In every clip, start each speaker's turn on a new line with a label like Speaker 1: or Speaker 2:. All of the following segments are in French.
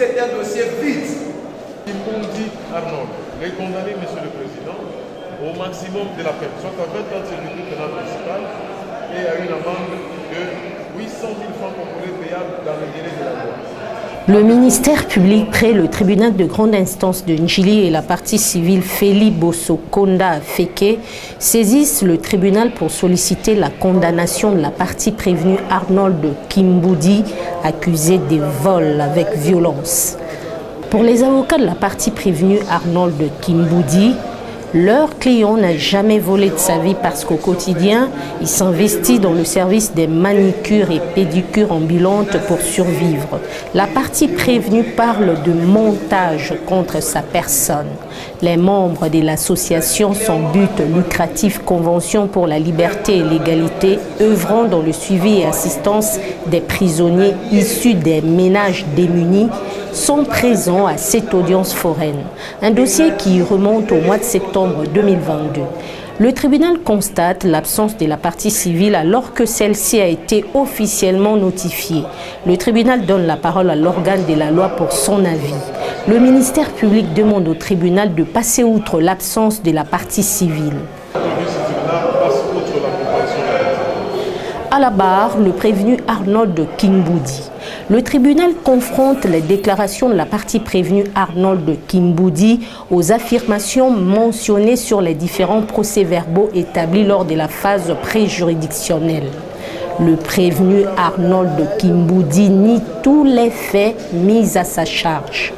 Speaker 1: est un dossier vide.
Speaker 2: Kimbundi Arnold, les condamnés, Monsieur le Président, au maximum de la peine, soit à 20 ans de servitude pénale principale et à une amende de 800 000 francs congolais payables dans le délai de la loi.
Speaker 3: Le ministère public près le tribunal de grande instance de Njili et la partie civile Feli Bosso-Konda Feke saisissent le tribunal pour solliciter la condamnation de la partie prévenue Arnold Kimbundi, accusé de vol avec violence. Pour les avocats de la partie prévenue Arnold Kimbundi, leur client n'a jamais volé de sa vie parce qu'au quotidien, il s'investit dans le service des manicures et pédicures ambulantes pour survivre. La partie prévenue parle de montage contre sa personne. Les membres de l'association sans but lucratif Convention pour la liberté et l'égalité, œuvrant dans le suivi et assistance des prisonniers issus des ménages démunis, sont présents à cette audience foraine. Un dossier qui remonte au mois de septembre 2022. Le tribunal constate l'absence de la partie civile alors que celle-ci a été officiellement notifiée. Le tribunal donne la parole à l'organe de la loi pour son avis. Le ministère public demande au tribunal de passer outre l'absence de la partie civile. À la barre, le prévenu Arnold Kimbundi. Le tribunal confronte les déclarations de la partie prévenue Arnold Kimbundi aux affirmations mentionnées sur les différents procès-verbaux établis lors de la phase préjuridictionnelle. Le prévenu Arnold Kimbundi nie tous les faits mis à sa charge.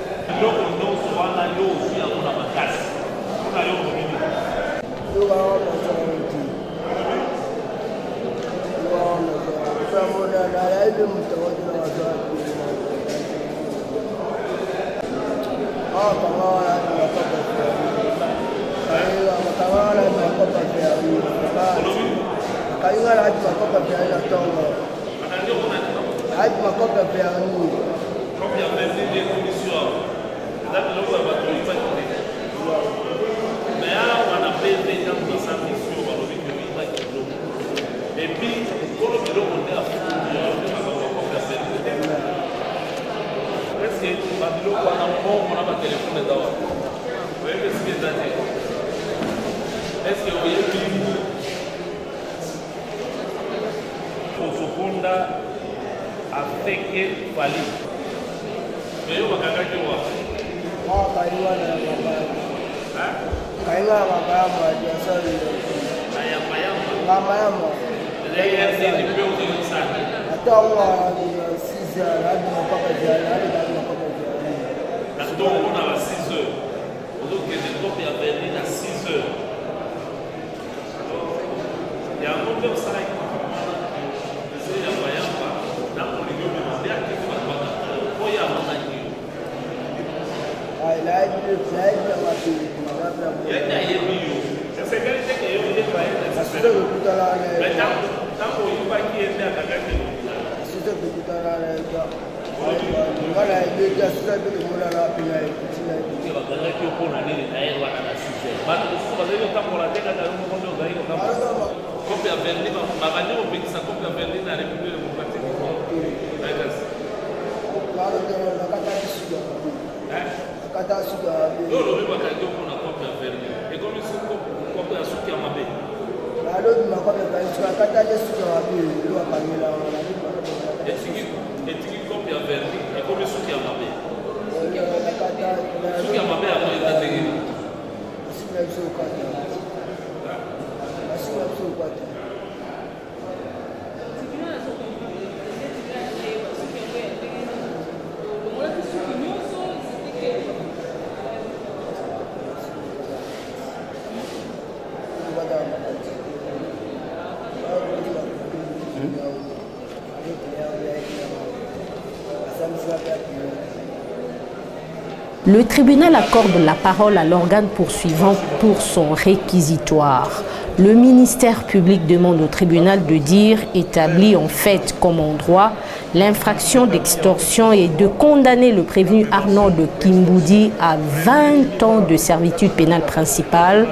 Speaker 3: Le tribunal accorde la parole à l'organe poursuivant pour son réquisitoire. Le ministère public demande au tribunal de dire, établi en fait comme en droit, l'infraction d'extorsion et de condamner le prévenu Arnold Kimbundi à 20 ans de servitude pénale principale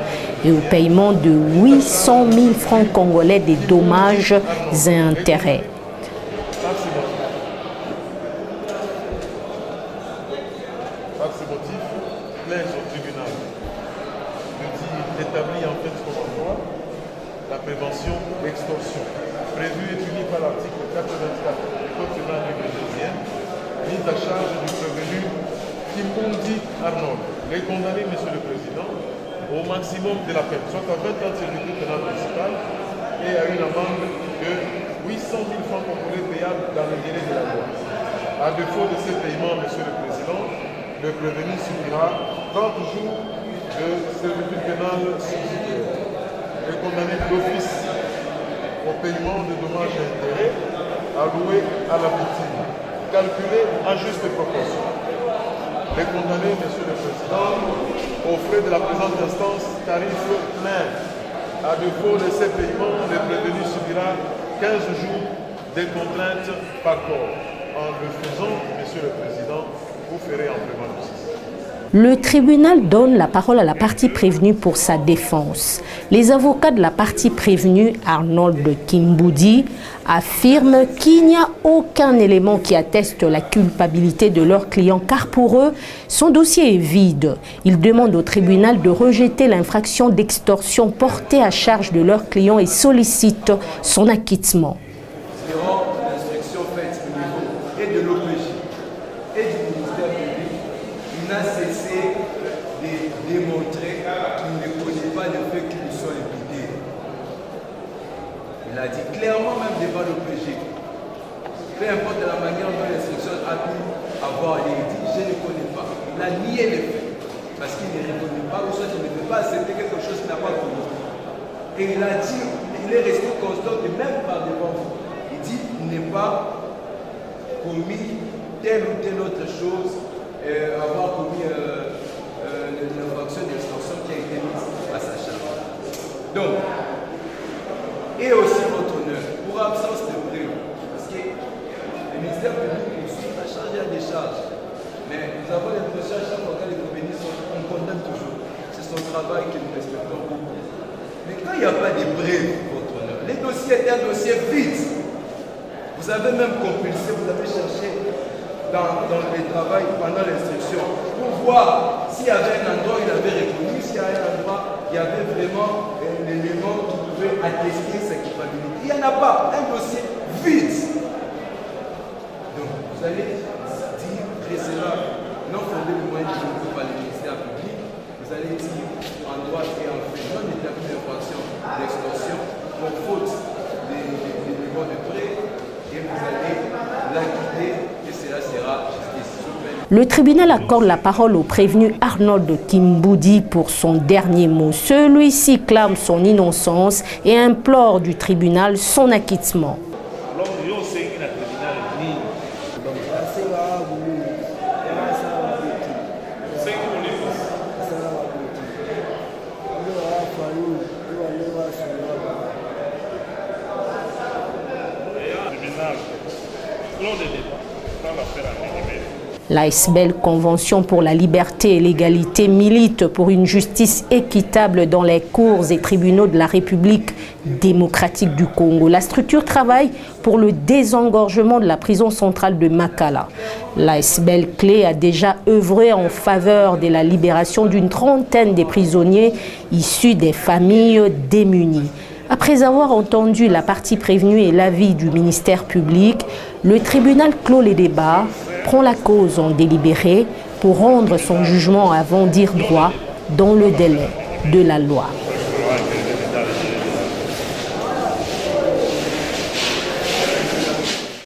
Speaker 3: et au paiement de 800 000 francs congolais des dommages et intérêts.
Speaker 2: par ce motif, plaide au tribunal de dire établit en fait comme endroit la prévention d'extorsion, prévue et punie par l'article 84 du Code pénal nigérien, mise à charge du prévenu Kimbundi Arnold. Les condamnés, Monsieur le Président, au maximum de la peine, soit à 20 ans de servitude pénale municipale et à une amende de 800 000 francs congolais payables dans le délai de la loi. À défaut de ces paiements, Monsieur le Président, le prévenu subira 30 jours de servitude pénale subsidiaire. Les condamnés d'office au paiement de dommages et intérêts alloués à la victime, calculés à juste proportion. Les condamnés, Monsieur le Président, aux frais de la présente instance, tarif plein. À défaut de ces paiements, le prévenu subira 15 jours de contraintes par corps. En le faisant, Monsieur le Président, vous ferez amplement justice.
Speaker 3: Le tribunal donne la parole à la partie prévenue pour sa défense. Les avocats de la partie prévenue, Arnold Kimbundi, affirment qu'il n'y a aucun élément qui atteste la culpabilité de leur client car pour eux, son dossier est vide. Ils demandent au tribunal de rejeter l'infraction d'extorsion portée à charge de leur client et sollicitent son acquittement.
Speaker 1: L'instruction faite au niveau et de l'OPJ et du ministère public, il n'a cessé de démontrer qu'il ne connaît pas le fait qu'ils soient impliqués. Il a dit clairement même devant l'OPJ, peu importe la manière dont l'instruction a pu avoir été dit, je ne connais pas. Il a nié les faits parce qu'il ne reconnaît pas ou soit il ne peut pas accepter quelque chose qu'il n'a pas connu. Et il a dit, il est resté constant et même par devant vous. Il dit qu'il n'est pas commis telle ou telle autre chose, avoir commis l'infraction d'extorsion qui a été mise à sa charge. Donc, et aussi votre honneur, pour absence de preuve, parce que le ministère public poursuit la charge et la décharge. Mais nous avons l'impression à chaque fois que les communistes, on condamne toujours. C'est son travail que nous respectons beaucoup. Mais quand il n'y a pas de preuve, votre honneur, les dossiers étaient un dossier vide. Vous avez même compulsé, vous avez cherché dans le travail pendant l'instruction pour voir s'il y avait un endroit où il avait reconnu, s'il y avait un endroit où il y avait vraiment l'élément qui pouvait attester sa culpabilité. Il n'y en a pas, un dossier vide. Donc vous allez dire précédemment, non fondé le moyen de par le ministère public, vous allez dire en droit et en fait, non établi d'infraction d'extorsion pour faute d'éléments de prêt, et vous allez l'acquitter et cela sera justice.
Speaker 3: Le tribunal accorde la parole au prévenu Arnold Kimbundi pour son dernier mot. Celui-ci clame son innocence et implore du tribunal son acquittement. L'ASBEL Convention pour la liberté et l'égalité milite pour une justice équitable dans les cours et tribunaux de la République démocratique du Congo. La structure travaille pour le désengorgement de la prison centrale de Makala. L'ASBEL Clé a déjà œuvré en faveur de la libération d'une trentaine de prisonniers issus des familles démunies. Après avoir entendu la partie prévenue et l'avis du ministère public, le tribunal clôt les débats, prend la cause en délibéré pour rendre son jugement avant dire droit dans le délai de la loi.